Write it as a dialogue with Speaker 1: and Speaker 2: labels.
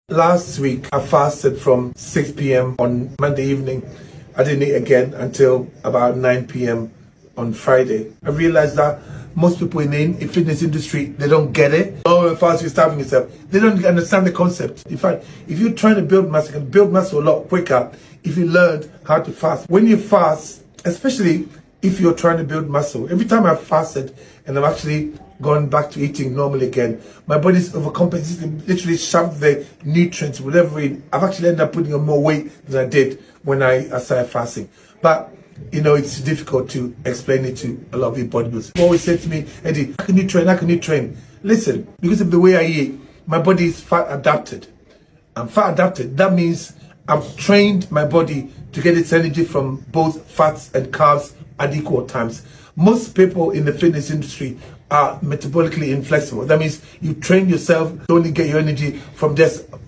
Speaker 1: Last week, I fasted from 6 p.m. on Monday evening. I didn't eat again until about 9 p.m. on Friday. I realized that most people in the fitness industry, they don't get it. Oh, fast, you're starving yourself. They don't understand the concept. In fact, if you're trying to build muscle, you can build muscle a lot quicker if you learned how to fast. When you fast, especially if you're trying to build muscle, every time I've fasted and I've actually gone back to eating normal again, my body's overcompensating, literally shoved the nutrients, whatever I've actually ended up putting on more weight than I did when I started fasting. But you know, it's difficult to explain it to a lot of you bodybuilders. People always say to me, Eddie, how can you train? How can you train? Listen, because of the way I eat, my body is fat adapted. I'm fat adapted. That means I've trained my body to get its energy from both fats and carbs at equal times. Most people in the fitness industry are metabolically inflexible. That means you train yourself to only get your energy from just